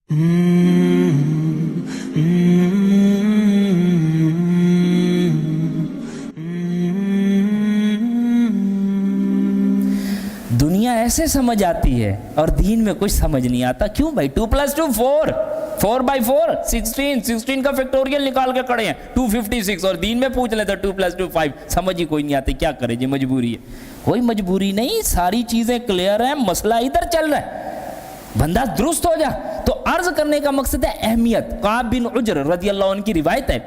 دنیا ایسے سمجھ آتی ہے اور دین میں کچھ سمجھ نہیں آتا. کیوں بھائی؟ 2+2 4، 4/4 16 کا فیکٹوریل نکال کے کھڑے ہیں 256، اور دین میں پوچھ لیتے 2+2 5. سمجھ ہی کوئی نہیں آتی. کیا کرے جی؟ مجبوری ہے. کوئی مجبوری نہیں، ساری چیزیں کلیئر ہیں، مسئلہ ادھر چل رہا ہے، بندہ درست ہو جا. تو عرض کرنے کا مقصد ہے اہمیت. کعب بن عجر رضی اللہ عنہ کی روایت ہے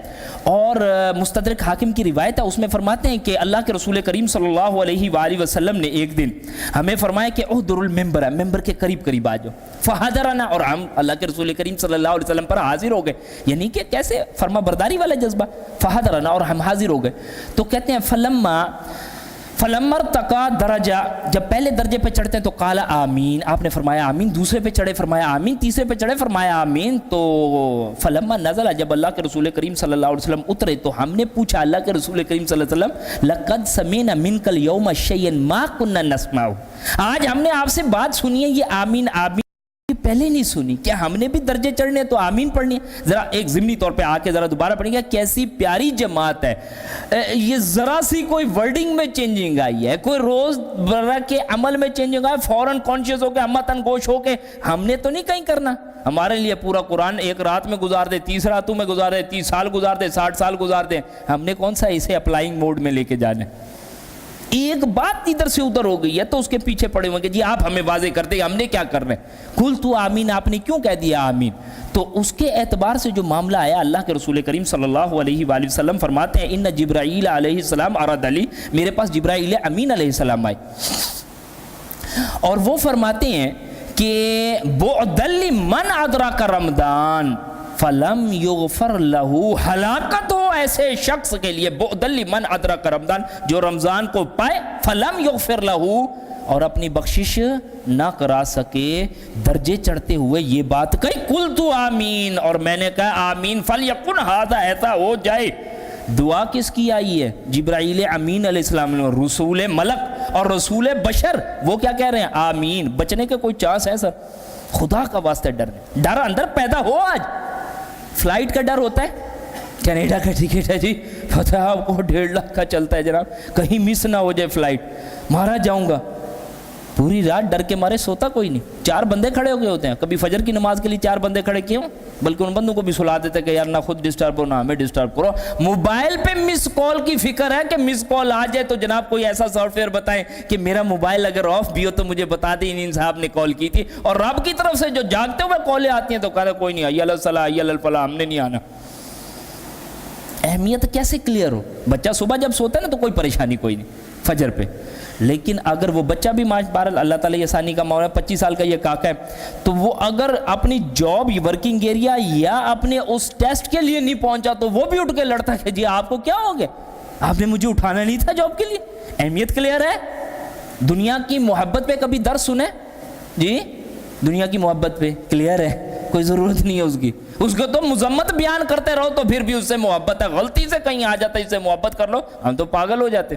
اور مستدرک حاکم کی روایت ہے. اس میں فرماتے ہیں کہ اللہ کے رسول کریم صلی اللہ علیہ وآلہ وسلم نے ایک دن ہمیں فرمایا کہ احضروا المنبر ہے، ممبر کے قریب قریب آ جاؤ. فحضرنا، اور ہم اللہ کے رسول کریم صلی اللہ علیہ وسلم پر حاضر ہو گئے. یعنی کہ کیسے فرما برداری والا جذبہ. فحضرنا، اور ہم حاضر ہو گئے. تو کہتے ہیں فلما ارتقى درجہ، جب پہلے درجے پہ چڑھتے ہیں تو قال آمین، آپ نے فرمایا آمین. دوسرے پہ چڑھے فرمایا آمین. تیسرے پہ چڑھے فرمایا آمین. تو فلما نزل، جب اللہ کے رسول کریم صلی اللہ علیہ وسلم اترے تو ہم نے پوچھا اللہ کے رسول کریم صلی اللہ علیہ وسلم لقد سمعنا منك اليوم شيئا ما كنا نسمعه، آج ہم نے آپ سے بات سنی ہے یہ آمین آمین پہلے نہیں سنی. کیا ہم نے بھی درجے چڑھنے تو آمین پڑھنی ہے؟ ذرا ایک ضمنی طور پہ آ کے ذرا دوبارہ پڑھیں گے. کیسی پیاری جماعت ہے. یہ ذرا سی کوئی ورڈنگ میں چینجنگ آئی ہے، کوئی روز برہ کے عمل میں چینجنگ آئی، فوراً کانشیس ہو کے ہمتن گوش ہو کے ہم نے تو نہیں کہیں کرنا. ہمارے لیے پورا قرآن ایک رات میں گزار دے، 30 راتوں میں گزار دے، 30 سال گزار دے، 60 سال گزار دے. ہم نے کون سا اسے اپلائنگ موڈ میں لے کے جانا ہے؟ ایک بات ادھر سے ادھر ہو گئی ہے تو اس کے پیچھے پڑے ہوئے کہ جی آپ ہمیں واضح کرتے ہیں ہم نے کیا کرنا ہے. قل تو آمین، آپ نے کیوں کہہ دیا آمین؟ تو اس کے اعتبار سے جو معاملہ آیا، اللہ کے رسول کریم صلی اللہ علیہ وآلہ وسلم فرماتے ہیں ان جبرائیل علیہ السلام عرض علی، میرے پاس جبرائیل امین علیہ السلام آئے اور وہ فرماتے ہیں کہ بعدل من ادرک رمضان فلم یغفر لہ، ہلاکت ہو ایسے شخص کے لیے، بعدل من ادرک رمضان، جو رمضان کو پائے، فلم یغفر لہ، اور اپنی بخشش نہ کرا سکے. درجے چڑھتے ہوئے یہ بات کہی، قلت آمین، اور میں نے کہا آمین. فلیکن ھذا، ایسا ہو جائے. دعا کس کی آئی ہے؟ جبرائیل امین علیہ السلام، رسول ملک اور رسول بشر، وہ کیا کہہ رہے ہیں؟ آمین. بچنے کے کوئی چانس ہے سر؟ خدا کا واسطہ ڈر اندر پیدا ہو. آج فلائٹ کا ڈر ہوتا ہے، کینیڈا کا ٹکٹ ہے جی، پتہ ہے آپ کو 1.5 لاکھ کا چلتا ہے جناب، کہیں مس نہ ہو جائے فلائٹ، مارا جاؤں گا. پوری رات ڈر کے مارے سوتا کوئی نہیں. 4 بندے کھڑے ہو گئے ہوتے ہیں. کبھی فجر کی نماز کے لیے 4 بندے کھڑے کیوں؟ بلکہ ان بندوں کو بھی سلا دیتے کہ یار نہ خود ڈسٹرب ہو نہ ہمیں ڈسٹرب کرو. موبائل پہ مس کال کی فکر ہے کہ مس کال آ جائے تو جناب کوئی ایسا سافٹ ویئر بتائیں کہ میرا موبائل اگر آف بھی ہو تو مجھے بتا دیں ان صاحب نے کال کی تھی. اور رب کی طرف سے جو جاگتے ہوئے کالیں آتی ہیں تو کہا کوئی نہیں، حی علی الصلاۃ، حی علی الفلاح، ہم نے نہیں آنا. اہمیت کیسے کلیئر ہو؟ بچہ صبح جب سوتا ہے نا تو کوئی پریشانی کوئی نہیں فجر پہ، لیکن اگر وہ بچہ بھی بہرحال اللہ تعالیٰ یہ آسانی کا معاملہ ہے، 25 سال کا یہ کاکا ہے، تو وہ اگر اپنی جاب ورکنگ ایریا یا اپنے اس ٹیسٹ کے لیے نہیں پہنچا تو وہ بھی اٹھ کے لڑتا ہے کہ جی آپ کو کیا ہو گیا، آپ نے مجھے اٹھانا نہیں تھا جاب کے لیے. اہمیت کلیئر ہے. دنیا کی محبت پہ کبھی درس سنے جی؟ دنیا کی محبت پہ کلیئر ہے، کوئی ضرورت نہیں ہے اس کی. اس کو تو مذمت بیان کرتے رہو تو پھر بھی اس سے محبت ہے. غلطی سے کہیں آ جاتا ہے اس سے محبت کر لو، ہم تو پاگل ہو جاتے.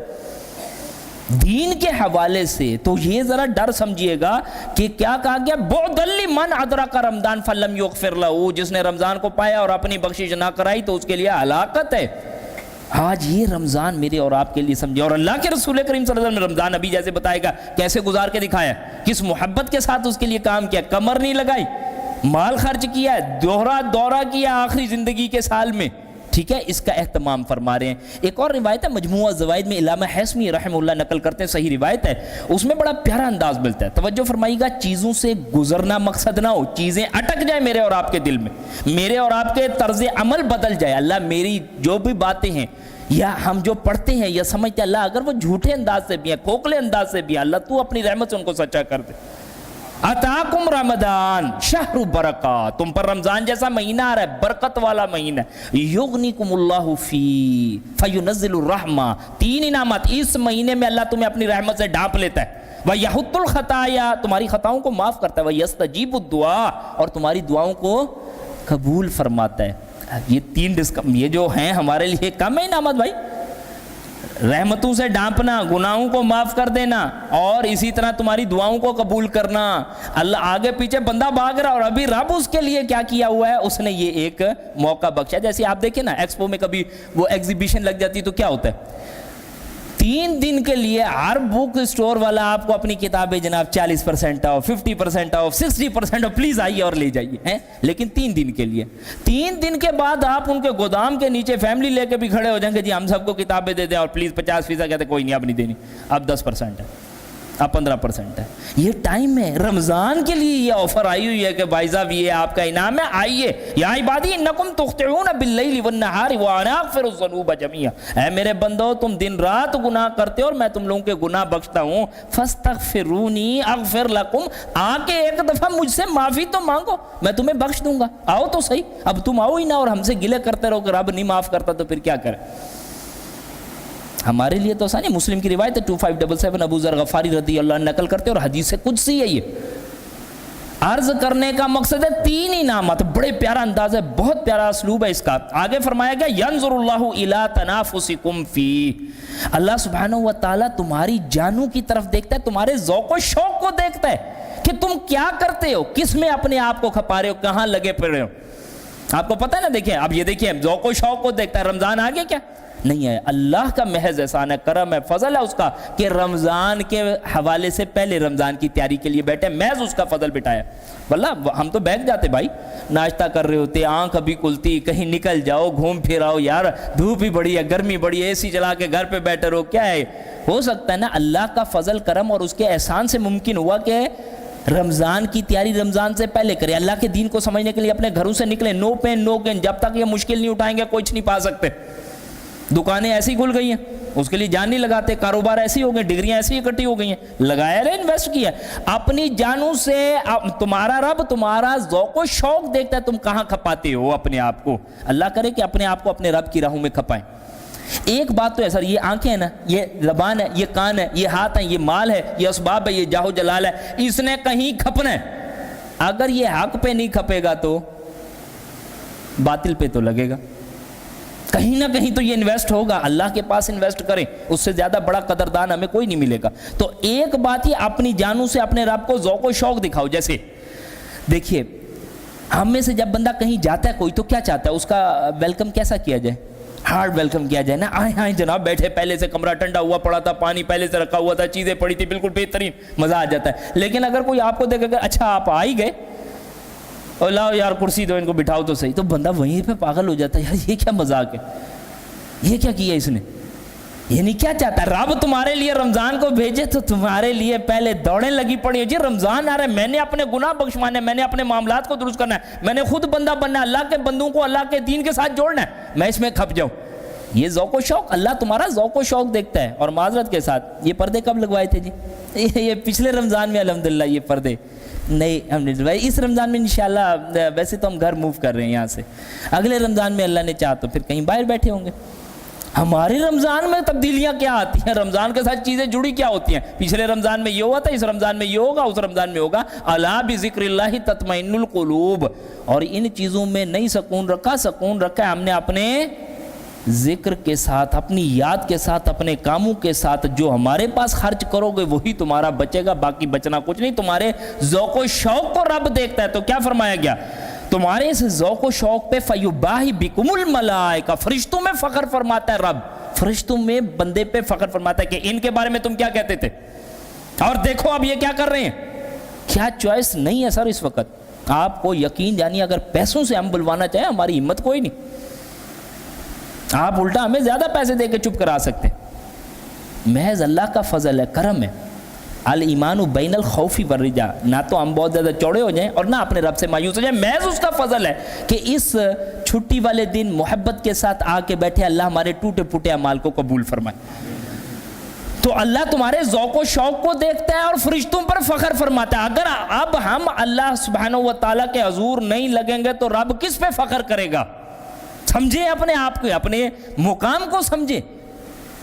دین کے حوالے سے تو یہ ذرا ڈر سمجھیے گا کہ کیا کہا گیا، بعدل من ادرک رمضان فلم یغفر لہ، جس نے رمضان کو پایا اور اپنی بخشش نہ کرائی تو اس کے لیے ہلاکت ہے. آج یہ رمضان میرے اور آپ کے لیے سمجھے. اور اللہ کے رسول کریم صلی اللہ علیہ وسلم نے رمضان ابھی جیسے بتائے گا کیسے گزار کے دکھایا، کس محبت کے ساتھ اس کے لیے کام کیا، کمر نہیں لگائی، مال خرچ کیا ہے، دورہ کیا آخری زندگی کے سال میں. ٹھیک ہے، اس کا اہتمام فرما رہے ہیں. ایک اور روایت ہے مجموعہ زوائد میں، علامہ حیثمی رحمہ اللہ نقل کرتے ہیں، صحیح روایت ہے، اس میں بڑا پیارا انداز ملتا ہے. توجہ فرمائیے گا، چیزوں سے گزرنا مقصد نہ ہو، چیزیں اٹک جائیں میرے اور آپ کے دل میں، میرے اور آپ کے طرز عمل بدل جائے. اللہ میری جو بھی باتیں ہیں یا ہم جو پڑھتے ہیں یا سمجھتے ہیں، اللہ اگر وہ جھوٹے انداز سے بھی ہیں، کھوکھلے انداز سے بھی ہیں، اللہ تو اپنی رحمت سے ان کو سچا کر دے. اتاکم رمضان شہر برکات، تم پر رمضان جیسا مہینہ آ رہا ہے، برکت والا مہینہ. یغنیکم اللہ فی فینزل الرحمہ، 3 انعامات اس مہینے میں اللہ تمہیں اپنی رحمت سے ڈھانپ لیتا ہے. وَيَحُطُّ الْخَطَايَا، تمہاری خطاؤں کو معاف کرتا ہے. وَيَسْتَجِيبُ الدُّعَاء، اور تمہاری دعاؤں کو قبول فرماتا ہے. یہ 3 یہ جو ہیں ہمارے لیے کم ہے انعامات بھائی. رحمتوں سے ڈانپنا، گناہوں کو معاف کر دینا، اور اسی طرح تمہاری دعاؤں کو قبول کرنا۔ اللہ آگے پیچھے بندہ بھاگ رہا اور ابھی رب اس کے لیے کیا کیا ہوا ہے، اس نے یہ ایک موقع بخشا۔ جیسے آپ دیکھیں نا ایکسپو میں کبھی وہ ایگزیبیشن لگ جاتی تو کیا ہوتا ہے، 3 دن کے لیے ہر بک اسٹور والا آپ کو اپنی کتابیں جناب 40% آف، 50% آف، 60% آف، پلیز آئیے اور لے جائیے، لیکن 3 دن کے لیے۔ 3 دن کے بعد آپ ان کے گودام کے نیچے فیملی لے کے بھی کھڑے ہو جائیں گے، جی ہم سب کو کتابیں دے دیں اور پلیز 50%، کہتے کوئی نہیں اب نہیں دینی، اب 10% ہے، اب 15% ہے۔ یہ ٹائم ہے، رمضان کے لیے یہ آفر آئی ہوئی ہے کہ بھائی صاحب یہ آپ کا انعام ہے، آئیے۔ یا عبادی انکم تخطئون باللیل والنہار وانا اغفر الذنوب جميعا، اے میرے بندو تم دن رات گناہ کرتے ہو اور میں تم لوگوں کے گناہ بخشتا ہوں، فاستغفرونی اغفر لکم، آ کے ایک دفعہ مجھ سے معافی تو مانگو، میں تمہیں بخش دوں گا، آؤ تو صحیح۔ اب تم آؤ ہی نہ اور ہم سے گلے کرتے رہو کہ رب نہیں معاف کرتا تو پھر کیا کرے۔ ہمارے لیے تو آسان ہے۔ مسلم کی روایت ہے 2577، ابو ذر غفاری رضی اللہ عنہ نقل کرتے اور حدیث قدسی ہے یہ۔ عرض کرنے کا مقصد ہے 3 انعامات، بڑے پیارا انداز ہے، بہت پیارا اسلوب ہے اس کا۔ آگے فرمایا گیا ینظر اللہ الی تنافسکم فی، اللہ سبحانہ و تعالیٰ تمہاری جانوں کی طرف دیکھتا ہے، تمہارے ذوق و شوق کو دیکھتا ہے کہ تم کیا کرتے ہو، کس میں اپنے آپ کو کھپا رہے ہو، کہاں لگے پڑے ہو۔ آپ کو پتہ ہے نا، دیکھیں اب یہ دیکھیں ذوق و شوق کو دیکھتا ہے۔ رمضان آگے کیا نہیں ہے، اللہ کا محض احسان ہے، کرم ہے، فضل ہے اس کا کہ رمضان کے حوالے سے پہلے رمضان کی تیاری کے لیے بیٹھے، محض اس کا فضل بٹایا۔ واللہ ہم تو بیٹھ جاتے بھائی، ناشتہ کر رہے ہوتے، آنکھ ابھی کھلتی، کہیں نکل جاؤ، گھوم پھر آؤ، یار دھوپ ہی بڑی ہے، گرمی بڑی ہے، اے سی چلا کے گھر پہ بیٹھے رہو، کیا ہے۔ ہو سکتا ہے نا اللہ کا فضل کرم اور اس کے احسان سے ممکن ہوا کہ رمضان کی تیاری رمضان سے پہلے کرے، اللہ کے دین کو سمجھنے کے لیے اپنے گھروں سے نکلے، نو پین نو گین، جب تک یہ مشکل نہیں اٹھائیں گے کچھ نہیں پا سکتے۔ دکانیں ایسی کھل گئی ہیں، اس کے لیے جان نہیں لگاتے، کاروبار ایسی ہو گئے، ڈگریاں ایسی اکٹھی ہو گئی ہیں، لگایا رہے، انویسٹ کیا اپنی جانوں سے۔ تمہارا رب تمہارا ذوق و شوق دیکھتا ہے، تم کہاں کھپاتے ہو اپنے آپ کو۔ اللہ کرے کہ اپنے آپ کو اپنے رب کی راہوں میں کھپائیں۔ ایک بات تو ہے سر، یہ آنکھیں ہیں نا، یہ زبان ہے، یہ کان ہے، یہ ہاتھ ہے، یہ مال ہے، یہ اسباب ہے، یہ جاہ و جلال ہے، اس نے کہیں کھپنا ہے۔ اگر یہ حق پہ نہیں کھپے گا تو باطل پہ تو لگے گا، کہیں نہ کہیں تو یہ انویسٹ ہوگا۔ اللہ کے پاس انویسٹ کریں، اس سے زیادہ بڑا قدردان ہمیں کوئی نہیں ملے گا۔ تو ایک بات یہ اپنی جانوں سے اپنے رب کو ذوق و شوق دکھاؤ۔ جیسے دیکھیے ہم میں سے جب بندہ کہیں جاتا ہے کوئی تو کیا چاہتا ہے، اس کا ویلکم کیسا کیا جائے، ہارڈ ویلکم کیا جائے نا، آئیں آئیں جناب بیٹھے، پہلے سے کمرہ ٹھنڈا ہوا پڑا تھا، پانی پہلے سے رکھا ہوا تھا، چیزیں پڑی تھی، بالکل بہترین، مزہ آ جاتا ہے۔ لیکن اگر کوئی آپ کو دیکھے کہ اچھا آپ آ ہی گئے اور لاؤ یار کرسی دو، ان کو بٹھاؤ تو صحیح، تو بندہ وہیں پہ پاگل ہو جاتا ہے، یار یہ کیا مذاق ہے، یہ کیا کیا اس نے، یعنی کیا چاہتا ہے۔ رب تمہارے لیے رمضان کو بھیجے تو تمہارے لیے پہلے دوڑیں لگی پڑی ہیں، جی رمضان آ رہا ہے، میں نے اپنے گناہ بخشوانے، میں نے اپنے معاملات کو درست کرنا ہے، میں نے خود بندہ بننا ہے، اللہ کے بندوں کو اللہ کے دین کے ساتھ جوڑنا ہے، میں اس میں کھپ جاؤں۔ یہ ذوق و شوق، اللہ تمہارا ذوق و شوق دیکھتا ہے۔ اور معذرت کے ساتھ یہ پردے کب لگوائے تھے جی؟ یہ پچھلے رمضان میں الحمدللہ یہ پردے نہیں ہم نے، اس رمضان میں انشاءاللہ ویسے تو ہم گھر موو کر رہے ہیں یہاں سے، اگلے رمضان میں اللہ نے چاہا تو پھر کہیں باہر بیٹھے ہوں گے۔ ہمارے رمضان میں تبدیلیاں کیا آتی ہیں، رمضان کے ساتھ چیزیں جڑی کیا ہوتی ہیں، پچھلے رمضان میں یہ ہوا تھا، اس رمضان میں یہ ہوگا، اس رمضان میں ہوگا۔ الا بذکر اللہ تطمئن القلوب، اور ان چیزوں میں نہیں سکون رکھا، سکون رکھا ہے ہم نے اپنے ذکر کے ساتھ، اپنی یاد کے ساتھ، اپنے کاموں کے ساتھ۔ جو ہمارے پاس خرچ کرو گے وہی تمہارا بچے گا، باقی بچنا کچھ نہیں۔ تمہارے ذوق و شوق کو رب دیکھتا ہے، تو کیا فرمایا گیا، تمہارے اس ذوق و شوق پہ فیباہی بکم الملائکہ، فرشتوں میں فخر فرماتا ہے رب، فرشتوں میں بندے پہ فخر فرماتا ہے کہ ان کے بارے میں تم کیا کہتے تھے، اور دیکھو اب یہ کیا کر رہے ہیں۔ کیا چوائس نہیں ہے سر اس وقت، آپ کو یقین جانیے اگر پیسوں سے ہم بلوانا چاہیں ہماری ہمت کوئی نہیں، آپ الٹا ہمیں زیادہ پیسے دے کے چپ کرا سکتے ہیں۔ محض اللہ کا فضل ہے، کرم ہے۔ الایمان بین الخوف والرجاء، نہ تو ہم بہت زیادہ چوڑے ہو جائیں اور نہ اپنے رب سے مایوس ہو جائیں، محض اس کا فضل ہے کہ اس چھٹی والے دن محبت کے ساتھ آ کے بیٹھے، اللہ ہمارے ٹوٹے پھوٹے اعمال کو قبول فرمائے۔ تو اللہ تمہارے ذوق و شوق کو دیکھتا ہے اور فرشتوں پر فخر فرماتا ہے۔ اگر اب ہم اللہ سبحانہ و تعالیٰ کے حضور نہیں لگیں گے تو رب کس پہ فخر کرے گا؟ سمجھیں اپنے آپ کو، اپنے مقام کو سمجھیں،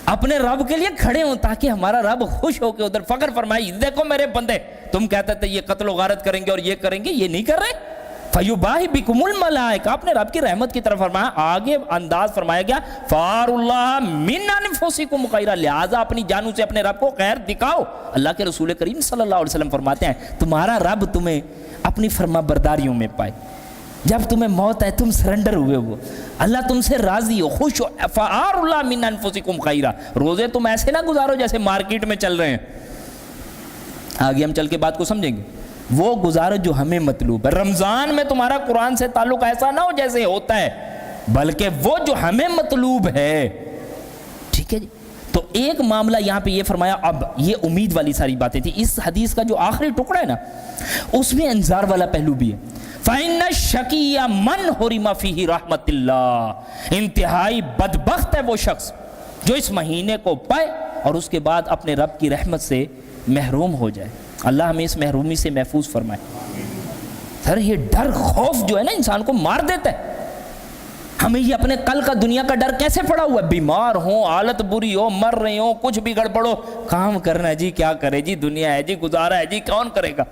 اپنے رب کے لیے کھڑے ہوں تاکہ ہمارا رب خوش ہو کے ادھر فخر فرمائے، دیکھو میرے بندے، تم کہتے تھے یہ قتل و غارت کریں گے اور یہ کریں گے، یہ نہیں کر رہے، فیباہی بکمل ملائکہ، آپ نے رب کی رحمت کی طرف فرمایا، آگے انداز فرمایا گیا فار اللہ من انفسکم خیرا، لہٰذا اپنی جانوں سے اپنے رب کو خیر دکھاؤ۔ اللہ کے رسول کریم صلی اللہ علیہ وسلم فرماتے ہیں تمہارا رب تمہیں اپنی فرما برداریوں میں پائے، جب تمہیں موت ہے تم سرنڈر ہوئے ہو، اللہ تم سے راضی ہو، خوش ہو، فار اللہ من انفسکم خیرا، روزے تم ایسے نہ گزارو جیسے مارکیٹ میں چل رہے ہیں، آگے ہم چل کے بات کو سمجھیں گے، وہ گزارو جو ہمیں مطلوب ہے۔ رمضان میں تمہارا قرآن سے تعلق ایسا نہ ہو جیسے ہوتا ہے، بلکہ وہ جو ہمیں مطلوب ہے، ٹھیک ہے جی۔ تو ایک معاملہ یہاں پہ یہ فرمایا، اب یہ امید والی ساری باتیں تھی، اس حدیث کا جو آخری ٹکڑا ہے نا اس میں انذار والا پہلو بھی ہے۔ فَإِنَّ الشَّقِيَّ مَنْ حُرِمَ فِيهِ رَحْمَةِ اللَّهِ، انتہائی بدبخت ہے وہ شخص جو اس مہینے کو پائے اور اس کے بعد اپنے رب کی رحمت سے محروم ہو جائے۔ اللہ ہمیں اس محرومی سے محفوظ فرمائے۔ سر یہ ڈر خوف جو ہے نا انسان کو مار دیتا ہے، ہمیں یہ اپنے کل کا دنیا کا ڈر کیسے پڑا ہوا ہے، بیمار ہوں، حالت بری ہو، مر رہے ہوں، کچھ بھی گڑبڑ ہو، کام کرنا ہے جی، کیا کرے جی، دنیا ہے جی، گزارا ہے جی، کون کرے گا،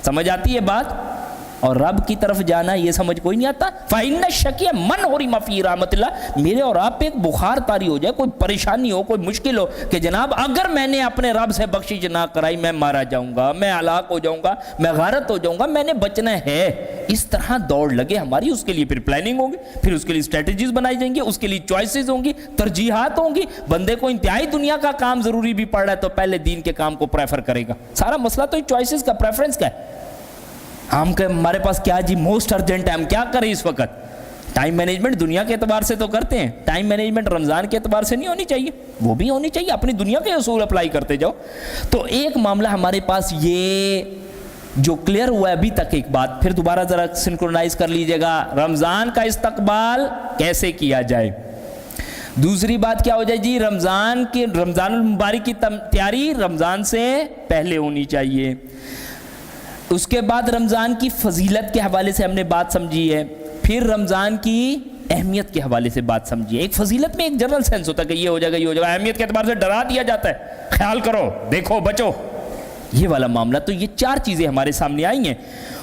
سمجھ آتی ہے بات؟ اور رب کی طرف جانا یہ سمجھ کوئی نہیں آتا۔ فَإِنَّ الشَّقِيَّ مَنْ حُرِمَ فِيهِ رَحْمَةِ اللَّهِ، میرے اور آپ پہ ایک بخار طاری ہو جائے، کوئی پریشانی ہو، کوئی مشکل ہو کہ جناب اگر میں نے اپنے رب سے بخشش نہ کرائی میں مارا جاؤں گا، میں ہلاک ہو جاؤں گا، میں غارت ہو جاؤں گا، میں نے بچنا ہے، اس طرح دوڑ لگے ہماری، اس کے لیے پھر پلاننگ ہوگی، پھر اس کے لیے اسٹریٹجیز بنائی جائیں گی، اس کے لیے چوائسیز ہوں گی، ترجیحات ہوں گی۔ بندے کو انتہائی دنیا کا کام ضروری بھی پڑ رہا ہے تو پہلے دین کے کام کو پریفر کرے گا۔ سارا مسئلہ تو چوائسیز کا، پریفرنس کا ہے۔ ہم کہ ہمارے پاس کیا جی موسٹ ارجنٹ ہے، ہم کیا کریں اس وقت؟ ٹائم مینجمنٹ دنیا کے اعتبار سے تو کرتے ہیں، ٹائم مینجمنٹ رمضان کے اعتبار سے نہیں ہونی چاہیے، وہ بھی ہونی چاہیے، اپنی دنیا کے اصول اپلائی کرتے جاؤ۔ تو ایک معاملہ ہمارے پاس یہ جو کلیئر ہوا ہے ابھی تک، ایک بات پھر دوبارہ ذرا سنکرونائز کر لیجئے گا، رمضان کا استقبال کیسے کیا جائے۔ دوسری بات کیا ہو جائے جی، رمضان المبارک کی تیاری رمضان سے پہلے ہونی چاہیے۔ اس کے بعد رمضان کی فضیلت کے حوالے سے ہم نے بات سمجھی ہے، پھر رمضان کی اہمیت کے حوالے سے بات سمجھی ہے۔ ایک فضیلت میں ایک جنرل سینس ہوتا ہے کہ یہ ہو جائے گا، یہ ہو جائے گا، اہمیت کے اعتبار سے ڈرا دیا جاتا ہے، خیال کرو، دیکھو، بچو، یہ والا معاملہ۔ تو یہ چار چیزیں ہمارے سامنے آئی ہیں۔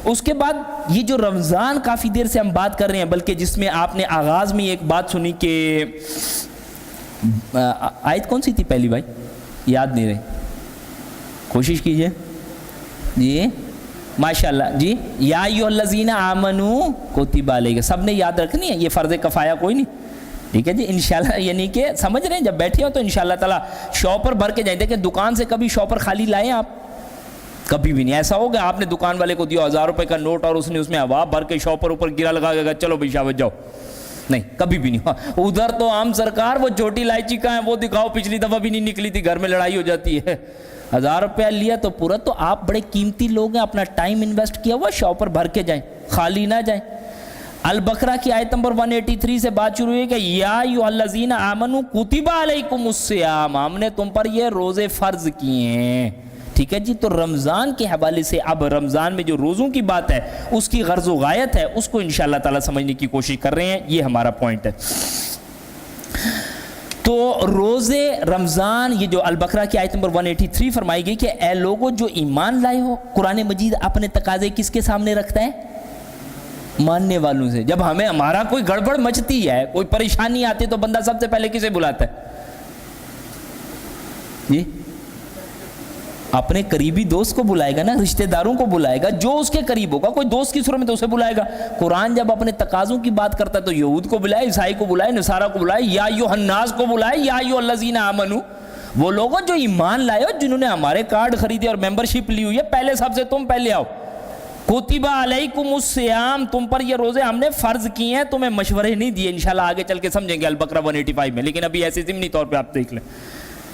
اس کے بعد یہ جو رمضان کافی دیر سے ہم بات کر رہے ہیں، بلکہ جس میں آپ نے آغاز میں ایک بات سنی کہ آیت کون سی تھی پہلی بھائی، یاد نہیں رہی، کوشش کیجئے جی، ماشاءاللہ جی، یا ایھا الذین آمنوا کتب علیکم، سب نے یاد رکھنی ہے، یہ فرض کفایہ کوئی نہیں، ٹھیک ہے جی انشاءاللہ، یعنی کہ سمجھ رہے ہیں جب بیٹھے ہو تو انشاءاللہ تعالیٰ شاپر بھر کے جائیں۔ دیکھیں دکان سے کبھی شاپر خالی لائے آپ؟ کبھی بھی نہیں۔ ایسا ہوگا آپ نے دکان والے کو دیا 1000 روپے کا نوٹ اور اس نے اس میں ہوا بھر کے شاپر اوپر گرا لگا گیا، چلو بھائی شابت جاؤ، نہیں کبھی بھی نہیں۔ ادھر تو عام سرکار وہ چھوٹی الائچی کا ہے وہ دکھاؤ، پچھلی دفعہ بھی نہیں نکلی تھی، گھر میں لڑائی ہو جاتی ہے۔ 1000 روپیہ لیا تو پورا، تو آپ بڑے قیمتی لوگ ہیں، اپنا ٹائم انویسٹ کیا ہوا، شاپر بھر کے جائیں، خالی نہ جائیں۔ البقرہ کی آیت نمبر 183 سے بات شروع ہوئی کہ یا ایھا الذین آمنوا کتب علیکم الصیام، ہم نے تم پر یہ روزے فرض کیے ہیں، ٹھیک ہے جی۔ تو رمضان کے حوالے سے اب رمضان میں جو روزوں کی بات ہے اس کی غرض و غایت ہے، اس کو انشاءاللہ تعالیٰ سمجھنے کی کوشش کر رہے ہیں، یہ ہمارا پوائنٹ ہے۔ تو روزے رمضان، یہ جو البقرہ کی آیت نمبر 183 فرمائی گئی کہ اے لوگو جو ایمان لائے ہو، قرآن مجید اپنے تقاضے کس کے سامنے رکھتا ہے؟ ماننے والوں سے۔ جب ہمیں ہمارا کوئی گڑبڑ مچتی ہے، کوئی پریشانی آتی تو بندہ سب سے پہلے کسے بلاتا ہے جی؟ اپنے قریبی دوست کو بلائے گا نا، رشتہ داروں کو بلائے گا، جو اس کے قریب ہوگا، کوئی دوست کی صورت میں تو اسے بلائے گا۔ قرآن جب اپنے تقاضوں کی بات کرتا ہے تو یہود کو بلائے، عیسائی کو بلائے، نصارہ کو بلائے، یا ایھا الناس کو بلائے، یا ایھا الذین آمنوا، وہ لوگوں جو ایمان لائے ہو، جنہوں نے ہمارے کارڈ خریدے اور ممبرشپ لی ہوئی ہے، پہلے سب سے تم پہلے آؤ۔ کتب علیکم الصیام، تم پر یہ روزے ہم نے فرض کیے ہیں، تمہیں مشورے نہیں دیے، انشاءاللہ آگے چل کے سمجھیں گے البقرہ 185 میں، لیکن ابھی ایسے ضمنی طور پہ آپ دیکھ لیں،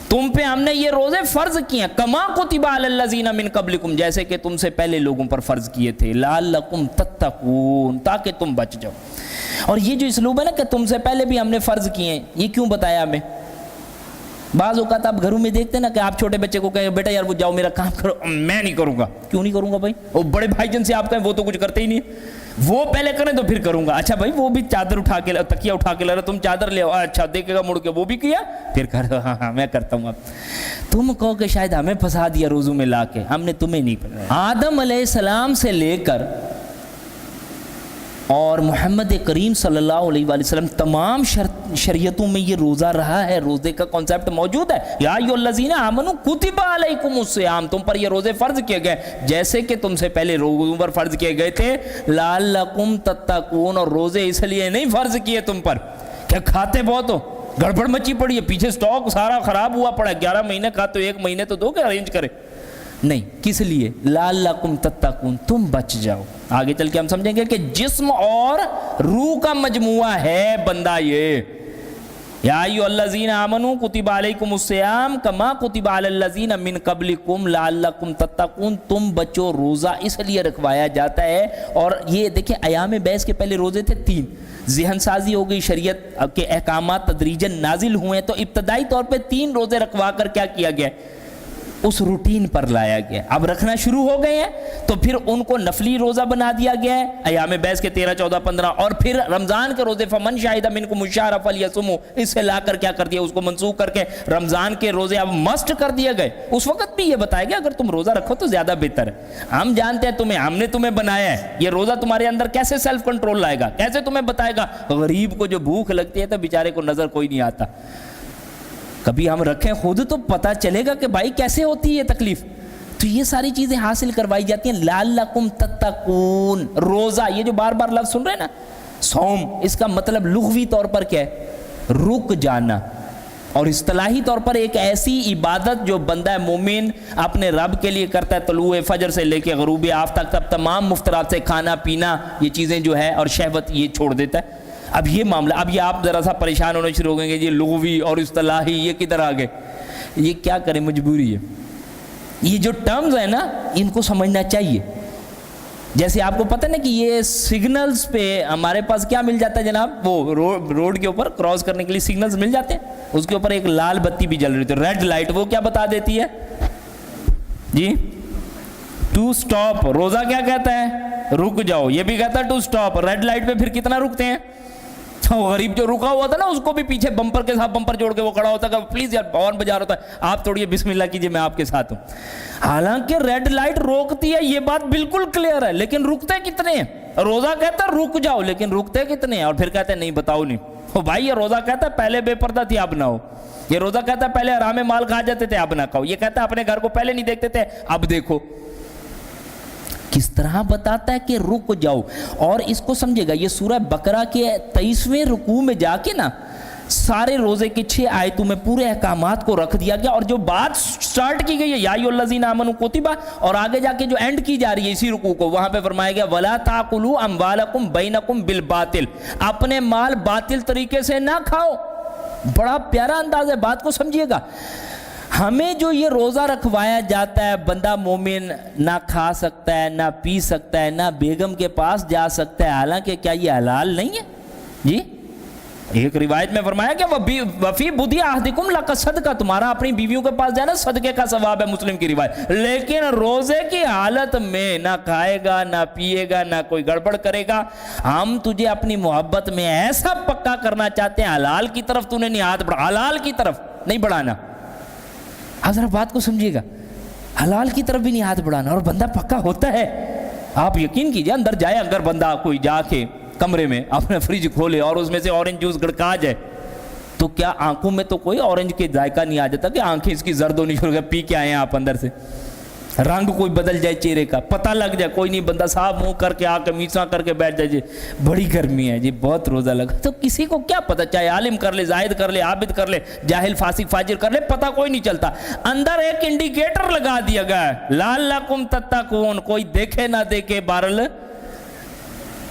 تم پہ ہم نے یہ روزے فرض کیے ہیں، کما کتب علی الذین من قبلکم، جیسے کہ تم سے پہلے لوگوں پر فرض کیے تھے، لعلکم تتقون، تاکہ تم بچ جاؤ۔ اور یہ جو اسلوب ہے نا کہ تم سے پہلے بھی ہم نے فرض کیے ہیں، یہ کیوں بتایا ہمیں؟ بعض اوقات آپ گھروں میں دیکھتے ہیں نا کہ آپ چھوٹے بچے کو کہیں بیٹا یار وہ جاؤ میرا کام کرو، میں نہیں کروں گا۔ کیوں نہیں کروں گا بھائی؟ وہ بڑے بھائی جن سے آپ کہیں وہ تو کچھ کرتے ہی نہیں، وہ پہلے کریں تو پھر کروں گا۔ اچھا بھائی وہ بھی چادر اٹھا کے تکیہ اٹھا کے لے رہا، تم چادر لے آؤ، اچھا دیکھے گا مڑ کے وہ بھی کیا، پھر کر ہاں ہاں میں کرتا ہوں۔ اب تم کہو کہ شاید ہمیں پھنسا دیا روزوں میں لا کے، ہم نے تمہیں نہیں پڑھایا۔ آدم علیہ السلام سے لے کر اور محمد کریم صلی اللہ علیہ وآلہ وسلم تمام شریعتوں میں یہ روزہ رہا ہے، روزے کا کنسیپٹ موجود ہے. یا ایھا الذین آمنوا کتب علیکم الصیام، تم پر یہ روزے فرض کیے گئے جیسے کہ تم سے پہلے روزوں پر فرض کیے گئے تھے. لعلکم تتقون، اور روزے اس لیے نہیں فرض کیے تم پر کہ کھاتے بہت ہو، گڑبڑ مچی پڑی ہے، پیچھے سٹاک سارا خراب ہوا پڑا ہے، 11 مہینے کا تو 1 مہینے تو دو کہ ارینج کرے. نہیں، کس لیے؟ لعلکم تتقون، تم بچ جاؤ. آگے چل کے ہم سمجھیں گے کہ جسم اور روح کا مجموعہ ہے بندہ یہ. یا ایھا الذین آمنوا کتب علیکم الصیام کما کتب علی الذین من قبلکم لعلکم تتقون، تم بچو. روزہ اس لیے رکھوایا جاتا ہے. اور یہ دیکھیں ایام بیس کے پہلے روزے تھے 3، ذہن سازی ہو گئی، شریعت کے احکامات تدریجاً نازل ہوئے ہیں، تو ابتدائی طور پہ 3 روزے رکھوا کر کیا کیا گیا، اس روٹین پر لایا گیا. اب رکھنا شروع ہو گئے ہیں تو پھر ان کو نفلی روزہ بنا دیا گیا ہے ایام بیس کے 13، 14، 15، اور پھر رمضان کے روزے فمن شاہد منکم الشہر فلیصمہ، اس سے لا کر کیا کر دیا، اس کو منسوخ کر کے رمضان کے روزے اب مسٹ کر دیے گئے. اس وقت بھی یہ بتایا گیا اگر تم روزہ رکھو تو زیادہ بہتر ہے. ہم جانتے ہیں ہم نے تمہیں بنایا ہے، یہ روزہ تمہارے اندر کیسے سیلف کنٹرول لائے گا، کیسے تمہیں بتائے گا. غریب کو جو بھوک لگتی ہے تو بیچارے کو نظر کوئی نہیں آتا. کبھی ہم رکھیں خود تو پتہ چلے گا کہ بھائی کیسے ہوتی ہے یہ تکلیف. تو یہ ساری چیزیں حاصل کروائی جاتی ہیں. لعلکم تتقون، روزہ، یہ جو بار بار لفظ سن رہے ہیں نا، صوم، اس کا مطلب لغوی طور پر کیا ہے؟ رک جانا. اور اصطلاحی طور پر ایک ایسی عبادت جو بندہ مومن اپنے رب کے لیے کرتا ہے، طلوع فجر سے لے کے غروب آفتاب تک تمام مفترات سے، کھانا پینا، یہ چیزیں جو ہے، اور شہوت، یہ چھوڑ دیتا ہے. اب یہ معاملہ، اب یہ آپ ذرا سا پریشان ہونے شروع ہو گئے کہ یہ لغوی اور اصطلاحی یہ کدھر آ گئے. یہ کیا کریں، مجبوری ہے. یہ جو ٹرمز ہیں نا ان کو سمجھنا چاہیے. جیسے آپ کو پتہ نا کہ یہ سگنلز پہ ہمارے پاس کیا مل جاتا ہے جناب، وہ روڈ کے اوپر کراس کرنے کے لیے سگنلز مل جاتے ہیں، اس کے اوپر ایک لال بتی بھی جل رہی تھی، ریڈ لائٹ. وہ کیا بتا دیتی ہے جی؟ To stop. روزہ کیا کہتا ہے؟ رک جاؤ. یہ بھی کہتا ہے ٹو سٹاپ. ریڈ لائٹ پہ پھر کتنا رکتے ہیں؟ غریب جو رکا ہوا تھا نا، اس کو بھی پیچھے بمپر کے ساتھ بمپر جوڑ کے وہ کھڑا ہوتا ہے کہ پلیز یار ہارن بجا رہا ہے، آپ توڑیے، بسم اللہ کیجئے، میں آپ کے ساتھ ہوں. حالانکہ ریڈ لائٹ روکتی ہے، یہ بات بالکل کلیئر ہے، لیکن رکتے کتنے ہیں؟ روزہ کہتا ہے رک جاؤ، لیکن رکتے کتنے ہیں؟ اور پھر کہتے ہیں نہیں بتاؤ نہیں. بھائی یہ روزہ کہتا ہے پہلے بے پردہ تھی اب نہ ہو. یہ روزہ کہتا ہے پہلے حرام مال کھا جاتے تھے اب نہ کھاؤ. یہ کہتا ہے اپنے گھر کو پہلے نہیں دیکھتے تھے اب دیکھو. کس طرح بتاتا ہے کہ رک جاؤ. اور اس کو سمجھے گا، یہ سورہ بقرہ کے 23ویں رکوع میں جا کے نا سارے روزے کی 6 آیتوں میں پورے احکامات کو رکھ دیا گیا. اور جو بات سٹارٹ کی گئی ہے یا ایھا الذین آمنوا کتب، اور آگے جا کے جو اینڈ کی جا رہی ہے اسی رکوع کو، وہاں پہ فرمایا گیا ولا تاکلوا اموالکم بینکم بالباطل، اپنے مال باطل طریقے سے نہ کھاؤ. بڑا پیارا انداز ہے، بات کو سمجھیے گا. ہمیں جو یہ روزہ رکھوایا جاتا ہے، بندہ مومن نہ کھا سکتا ہے، نہ پی سکتا ہے، نہ بیگم کے پاس جا سکتا ہے. حالانکہ کیا یہ حلال نہیں ہے جی؟ ایک روایت میں فرمایا کہ وفی بدی احدکم لک صدقہ، تمہارا اپنی بیویوں کے پاس جانا صدقے کا ثواب ہے، مسلم کی روایت. لیکن روزے کی حالت میں نہ کھائے گا، نہ پیے گا، نہ کوئی گڑبڑ کرے گا. ہم تجھے اپنی محبت میں ایسا پکا کرنا چاہتے ہیں، حلال کی طرف تو نے نہیں ہاتھ بڑھا، حلال کی طرف نہیں بڑھانا. ذرا بات کو سمجھیے گا، حلال کی طرف بھی نہیں ہاتھ بڑھانا. اور بندہ پکا ہوتا ہے. آپ یقین کیجئے، اندر جائے اگر بندہ کوئی جا کے کمرے میں اپنے فریج کھولے اور اس میں سے اورنج جوس گڑکا جائے تو کیا آنکھوں میں تو کوئی اورنج کے ذائقہ نہیں آ جاتا کہ آنکھیں اس کی زرد ہونی شروع ہو گئی، پی کے آئے ہیں آپ اندر سے، رنگ کوئی بدل جائے چہرے کا، پتہ لگ جائے کوئی نہیں، بندہ صاحب منہ کر کے آ کے میسا کر کے بیٹھ جائے جی بڑی گرمی ہے جی، بہت روزہ لگا. تو کسی کو کیا پتہ، چاہے عالم کر لے، زاہد کر لے، عابد کر لے، جاہل فاسق فاجر کر لے، پتہ کوئی نہیں چلتا. اندر ایک انڈیکیٹر لگا دیا گیا ہے، لعلکم تتقون. کوئی دیکھے نہ دیکھے، بہرحال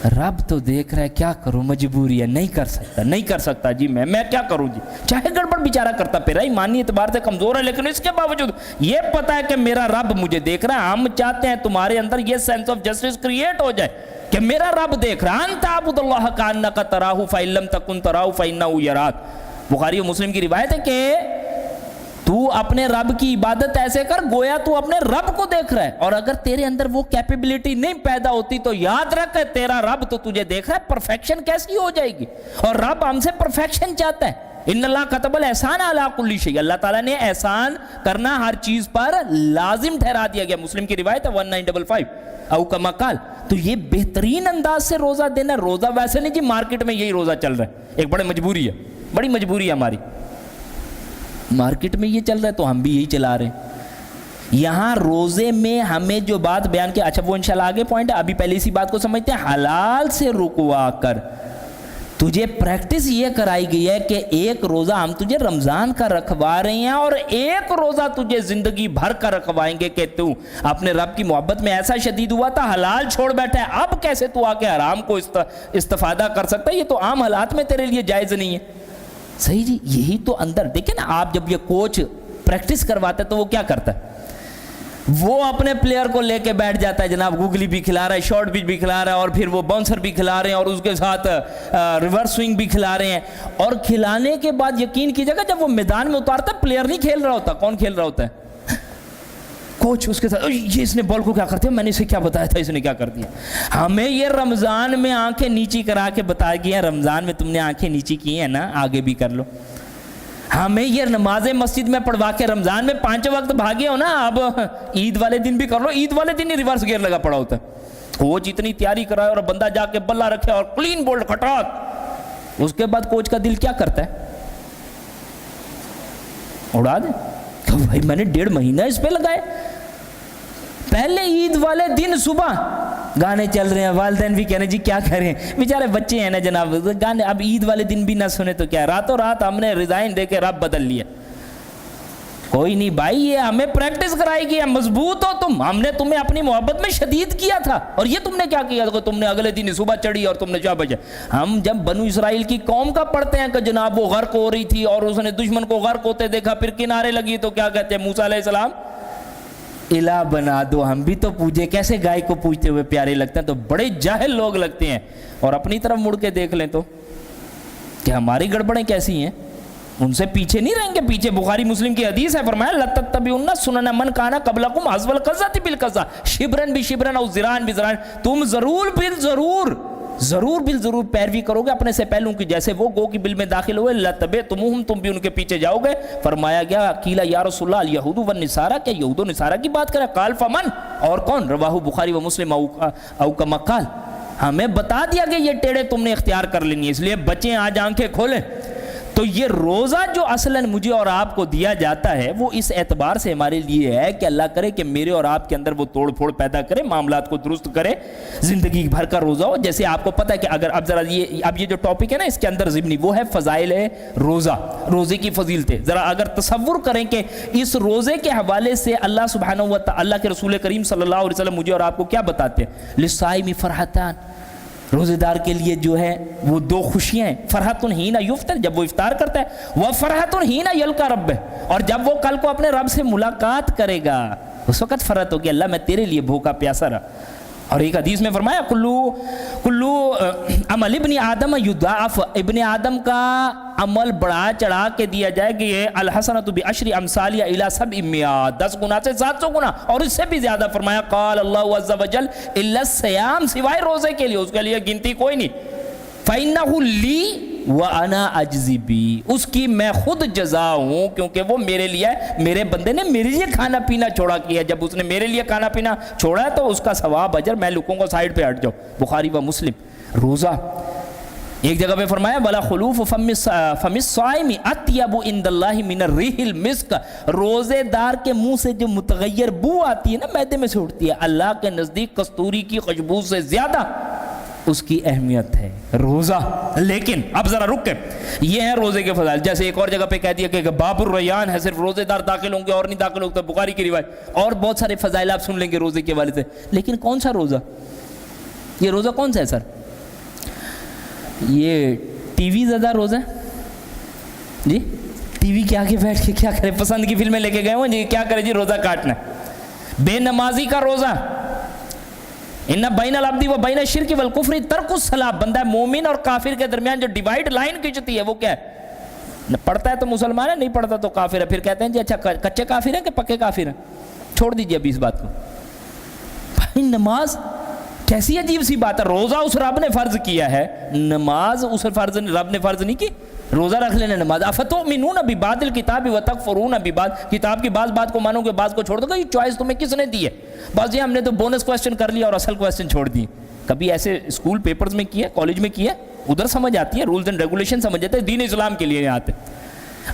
رب تو دیکھ رہا ہے. کیا کروں، مجبوری ہے، نہیں کر سکتا جی، میں کیا کروں جی. چاہے گڑبڑ بیچارہ کرتا پھر، ایمانی اعتبار سے کمزور ہے، لیکن اس کے باوجود یہ پتا ہے کہ میرا رب مجھے دیکھ رہا ہے. ہم چاہتے ہیں تمہارے اندر یہ سینس آف جسٹس کریٹ ہو جائے کہ میرا رب دیکھ رہا ہے. ان تعبد اللہ کانک تراہ فإن لم تکن تراہ فإنہ یراک. بخاری و مسلم کی روایت ہے کہ تو اپنے رب کی عبادت ایسے کر گویا تو اپنے رب کو دیکھ رہا ہے. اور اگر تیرے اندر وہ کیپیبلٹی نہیں پیدا ہوتی تو یاد رکھ کہ تیرا رب تو تجھے دیکھ رہا ہے. پرفیکشن کیسی ہو جائے گی؟ اور رب ہم سے پرفیکشن چاہتا ہے. ان اللہ کتب الاحسان علی کل شیء، اللہ تعالیٰ نے احسان کرنا ہر چیز پر لازم ٹھہرا دیا گیا. مسلم کی روایت ہے 1955 او کما قال. تو یہ بہترین انداز سے روزہ دینا. روزہ ویسے نہیں جی مارکیٹ میں یہی روزہ چل رہا ہے، ایک بڑی مجبوری ہے، بڑی مجبوری ہے ہماری، مارکیٹ میں یہ چل رہا ہے تو ہم بھی یہی چلا رہے ہیں. یہاں روزے میں ہمیں جو بات بیان کی، اچھا وہ انشاءاللہ آگے پوائنٹ ہے، ابھی پہلے اسی بات کو سمجھتے ہیں. حلال سے رکوا کر تجھے پریکٹس یہ کرائی گئی ہے کہ ایک روزہ ہم تجھے رمضان کا رکھوا رہے ہیں اور ایک روزہ تجھے زندگی بھر کا رکھوائیں گے کہ تو اپنے رب کی محبت میں ایسا شدید ہوا تھا، حلال چھوڑ بیٹھا ہے، اب کیسے تو آ کے حرام کو استفادہ کر سکتا ہے؟ یہ تو عام حالات میں تیرے لیے جائز نہیں ہے. صحیح جی، یہی تو اندر دیکھیں نا، آپ جب یہ کوچ پریکٹس کرواتے تو وہ کیا کرتا ہے؟ وہ اپنے پلیئر کو لے کے بیٹھ جاتا ہے، جناب گوگلی بھی کھلا رہا ہے، شارٹ پچ بھی کھلا رہا ہے، اور پھر وہ باؤنسر بھی کھلا رہے ہیں، اور اس کے ساتھ ریورس سوئنگ بھی کھلا رہے ہیں. اور کھلانے کے بعد یقین کیجیے گا جب وہ میدان میں اتارتا ہے، پلیئر نہیں کھیل رہا ہوتا. کون کھیل رہا ہوتا ہے؟ کوچ. اس کے ساتھ یہ اس نے بال کو کیا کرتے ہیں، میں نے اسے کیا بتایا تھا، اس نے کیا کر دیا. ہمیں یہ رمضان میں آنکھیں نیچی کرا کے بتا گیا، رمضان میں تم نے آنکھیں نیچی کی ہیں نا، آگے بھی کر لو. ہمیں یہ نمازیں مسجد میں پڑھوا کے رمضان میں 5 وقت بھاگے ہو نا، اب عید والے دن بھی کر لو. عید والے دن ہی ریورس گیئر لگا پڑا ہوتا ہے. کوچ اتنی تیاری کرائے اور بندہ جا کے بلہ رکھے اور کلین بولڈ کھٹاک، اس کے بعد کوچ کا دل کیا کرتا ہے؟ اڑا دے کہ بھائی میں نے 1.5 مہینہ اس پہ لگائے. پہلے عید والے دن صبح گانے چل رہے ہیں، والدین بھی کہنے جی کیا کریں، بیچارے بچے ہیں نا جناب، گانے اب عید والے دن بھی نہ سنے تو کیا. راتوں رات ہم نے ریزائن دے کے رب بدل لیا. کوئی نہیں بھائی، یہ ہمیں پریکٹس کرائی گئی ہے، مضبوط ہو تم. ہم نے تمہیں اپنی محبت میں شدید کیا تھا، اور یہ تم نے کیا کیا؟ تم نے اگلے دن صبح چڑھی اور تم نے کیا بجا. ہم جب بنو اسرائیل کی قوم کا پڑھتے ہیں کہ جناب وہ غرق ہو رہی تھی اور اس نے دشمن کو غرق ہوتے دیکھا، پھر کنارے لگی، تو کیا کہتے ہیں موسیٰ علیہ السلام؟ الہ بنا دو. ہم بھی تو پوجے، کیسے گائے کو پوجتے ہوئے پیارے لگتے ہیں. تو بڑے جاہل لوگ لگتے ہیں. اور اپنی طرف مڑ کے دیکھ لیں تو کہ ہماری گڑبڑیں کیسی ہیں. ان سے پیچھے نہیں رہیں گے. پیچھے بخاری مسلم کی حدیث ہے، فرمایا لَتَتَّبِعُنَّ سُنَنَ مَنْ كَانَ قَبْلَكُمْ حَذْوَ الْقَذَّةِ بِالْقَذَّةِ شِبْرًا بِشِبْرًا أَوْ ذِرَاعًا بِذِرَاعٍ. تم ضرور بالضرور پیروی کرو گے اپنے سے پہلوں کی، جیسے وہ گو کی بل میں داخل ہوئے. لَتَبِعْتُمُوهُمْ تم بھی ان کے پیچھے جاؤ گے. فرمایا گیا قیل یا رسول اللہ الیہود والنصارى، کیا یہود و نصارہ کی بات کریں؟ قال فمن، اور کون؟ رواہ بخاری و مسلم او کما قال. ہمیں بتا دیا کہ یہ ٹیڑے تم نے اختیار کر لینی ہے، اس لیے بچیں آج آنکھیں کھولیں. تو یہ روزہ جو اصلاً مجھے اور آپ کو دیا جاتا ہے وہ اس اعتبار سے ہمارے لیے ہے کہ اللہ کرے کہ میرے اور آپ کے اندر وہ توڑ پھوڑ پیدا کرے، معاملات کو درست کرے، زندگی بھر کا روزہ ہو. جیسے آپ کو پتہ ہے کہ اگر اب ذرا یہ جو ٹاپک ہے نا، اس کے اندر ضمنی وہ ہے فضائل ہے روزہ، روزے کی فضیلتیں. ذرا اگر تصور کریں کہ اس روزے کے حوالے سے اللہ سبحانہ و تعالی، اللہ کے رسول کریم صلی اللہ علیہ وسلم مجھے اور آپ کو کیا بتاتے ہیں؟ للصائم فرحتان، روزے دار کے لیے جو ہے وہ 2 خوشیاں ہیں. فرحتن حین یفطر، جب وہ افطار کرتا ہے، وفرحتن حین یلقا ربہ، اور جب وہ کل کو اپنے رب سے ملاقات کرے گا اس وقت فرحت ہوگی، اللہ میں تیرے لیے بھوکا پیاسا رہا. اور ایک حدیث میں فرمایا کلو عمل ابن آدم یضاعف، ابن آدم کا عمل بڑھا چڑھا کے دیا جائے کہ یہ الحسنۃ بعشر امثالها الى 700، 10 گنا سے 700 گنا اور اس سے بھی زیادہ. فرمایا قال اللہ عز وجل الا الصیام، سوائے روزے کے لیے، اس کے لیے گنتی کوئی نہیں. فإنه لی وأنا أجزي بی، اس کی میں خود جزا ہوں، کیونکہ وہ میرے لیے، میرے بندے نے میرے لیے کھانا پینا چھوڑا کیا. جب اس نے میرے لیے کھانا پینا چھوڑا ہے تو اس کا ثواب اجر میں لکوں کو سائڈ پہ ہٹ جاؤ. بخاری و مسلم. روزہ ایک جگہ پہ فرمایا بلا خلوف فم الصائم اطیب عند اللہ من الریح المسک، روزے دار کے منہ سے جو متغیر بو آتی ہے نا، معدے میں سے اٹھتی ہے، اللہ کے نزدیک کستوری کی خوشبو سے زیادہ اس کی اہمیت ہے روزہ. لیکن اب ذرا رک کے، یہ ہے روزے کے فضائل. جیسے ایک اور جگہ پہ کہہ دیا کہ باب الریان ہے، صرف روزے دار داخل ہوں گے اور نہیں داخل ہوتے، بخاری کی روایت. اور بہت سارے فضائل آپ سن لیں گے روزے کے والے سے. لیکن کون سا روزہ؟ یہ روزہ کون سا ہے سر؟ یہ ٹی وی زدہ روزہ جی؟ ٹی وی کے آگے بیٹھ کے کیا کرے؟ پسند کی فلمیں لے کے گئے ہوں جی، کیا کرے جی؟ روزہ کاٹنا. بے نمازی کا روزہ، ان بین العبد و بین الشرک والکفر ترک الصلاۃ، بندہ مومن اور کافر کے درمیان جو ڈیوائیڈ لائن کھینچتی ہے وہ کیا ہے؟ پڑھتا ہے تو مسلمان ہے، نہیں پڑھتا تو کافر ہے. پھر کہتے ہیں جی اچھا کچے کافر ہیں کہ پکے کافر ہیں؟ چھوڑ دیجئے ابھی اس بات کو. بھائی نماز کیسی عجیب سی بات ہے. روزہ اس رب نے فرض کیا ہے, نماز اس رب نے فرض نہیں کی. روزہ رکھ لینا, نماز. افتؤمنون ببعض الکتاب وتکفرون ببعض, کتاب کی بعض بات کو مانو گے, بعض کو چھوڑ دو گے. یہ چوائس تمہیں کس نے دی ہے؟ بس یہ ہم نے تو بونس کوسچن کر لیا اور اصل کوسچن چھوڑ دی. کبھی ایسے اسکول پیپرز میں کیا, کالج میں کیا؟ ادھر سمجھ آتی ہے, رولز اینڈ ریگولیشن سمجھ آتے ہیں, دین اسلام کے لیے آتے.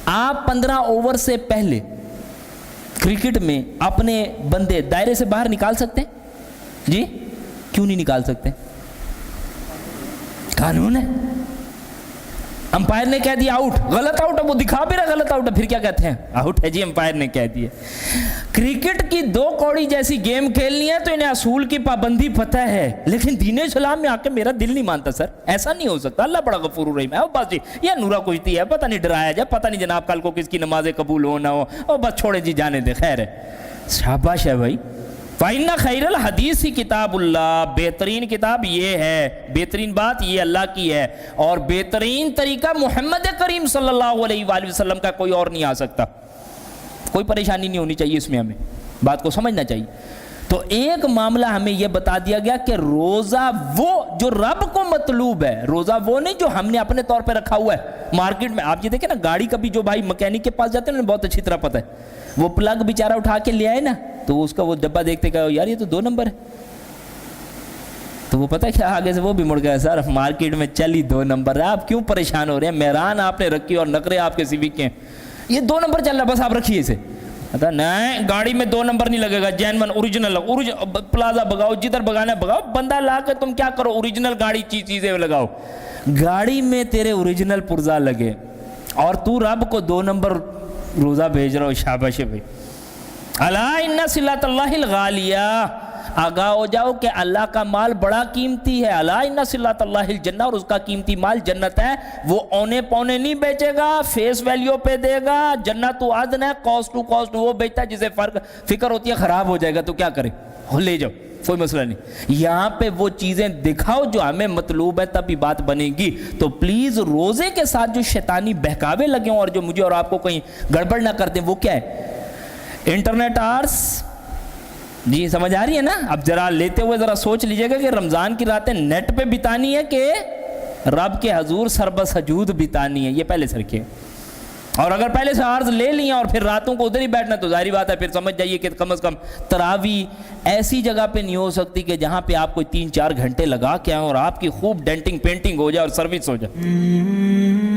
آپ 15 اوور سے پہلے کرکٹ میں اپنے بندے دائرے سے باہر نکال سکتے ہیں؟ جی کیوں نہیں نکال سکتے؟ قانون ہے. امپائر نے کہہ دیا آؤٹ, غلط آؤٹ ہے, وہ دکھا بھی رہا غلط آؤٹ ہے, پھر کیا کہتے ہیں؟ آؤٹ ہے جی, امپائر نے کہہ دیا. کرکٹ کی 2 کوڑی جیسی گیم کھیلنی ہے تو انہیں اصول کی پابندی پتہ ہے, لیکن دین اسلام میں آ کے میرا دل نہیں مانتا سر, ایسا نہیں ہو سکتا. اللہ بڑا غفور الرحیم ہے. بس جی یہ نورا کشتی ہے, پتہ نہیں ڈرایا جائے, پتہ نہیں جناب کل کو کس کی نمازیں قبول ہو نہ ہو, اور بس چھوڑے جی جانے دے, خیر ہے. شاباش ہے بھائی. فَإِنَّ خَيْرَ الْحَدِيثِ کتاب اللہ, بہترین کتاب یہ ہے, بہترین بات یہ اللہ کی ہے, اور بہترین طریقہ محمد کریم صلی اللہ علیہ وآلہ وسلم کا کوئی اور نہیں آ سکتا. کوئی پریشانی نہیں ہونی چاہیے اس میں, ہمیں بات کو سمجھنا چاہیے. تو ایک معاملہ ہمیں یہ بتا دیا گیا کہ روزہ وہ جو رب کو مطلوب ہے, روزہ وہ نہیں جو ہم نے اپنے طور پہ رکھا ہوا ہے. مارکیٹ میں آپ یہ دیکھیں نا, گاڑی کبھی جو بھائی مکینک کے پاس جاتے ہیں انہیں بہت اچھی طرح پتہ ہے, وہ پلگ بیچارہ اٹھا کے لے آئے نا, تو اس کا وہ ڈبہ دیکھتے کہ یار یہ تو 2 نمبر ہے, تو وہ پتہ ہے کیا آگے سے وہ بھی مڑ گیا, سر مارکیٹ میں چلی 2 نمبر ہے, آپ کیوں پریشان ہو رہے ہیں, مہران آپ نے رکھی اور نقرے آپ کے سیوک کے ہیں, یہ 2 نمبر چل رہا ہے, بس آپ رکھیے اسے. نہیں گاڑی میں 2 نمبر نہیں لگے گا, جینون اوریجنل پلازا بگاؤ, جدھر بگانا ہے بگاؤ, بندہ لا کے تم کیا کرو, اوریجنل گاڑی چیزیں لگاؤ. گاڑی میں تیرے اوریجنل پرزا لگے اور تو رب کو 2 نمبر روزہ بھیج رہا ہو, شاباش بھائی. الا ان صلۃ اللہ الغالیہ, آگاہ ہو جاؤ کہ اللہ کا مال بڑا قیمتی ہے. الا ان صلۃ اللہ الجنہ, اور اس کا قیمتی مال جنت ہے. وہ اونے پونے نہیں بیچے گا, فیس ویلیو پہ دے گا. جنت و عدن ہے, کاسٹ ٹو کاسٹ وہ بیچتا ہے, جسے فکر ہوتی ہے خراب ہو جائے گا تو کیا کرے, لے جاؤ, کوئی مسئلہ نہیں. یہاں پہ وہ چیزیں دکھاؤ جو ہمیں مطلوب ہے, تب ہی بات بنے گی. تو پلیز روزے کے ساتھ جو شیطانی بہکاوے لگے ہوں اور جو مجھے اور آپ کو کہیں گڑبڑ نہ کر دیں, وہ کیا ہے؟ انٹرنیٹ آرس. جی سمجھ آ رہی ہے نا؟ اب ذرا لیتے ہوئے ذرا سوچ لیجئے گا کہ رمضان کی راتیں نیٹ پہ بتانی ہے کہ رب کے حضور سربسجود بتانی ہے, یہ پہلے سے رکھیے. اور اگر پہلے سے عارض لے لیا اور پھر راتوں کو ادھر ہی بیٹھنا تو ظاہری بات ہے, پھر سمجھ جائیے کہ کم از کم تراویح ایسی جگہ پہ نہیں ہو سکتی کہ جہاں پہ آپ کوئی 3-4 گھنٹے لگا کے آئیں اور آپ کی خوب ڈینٹنگ پینٹنگ ہو جائے اور سروس ہو جائے.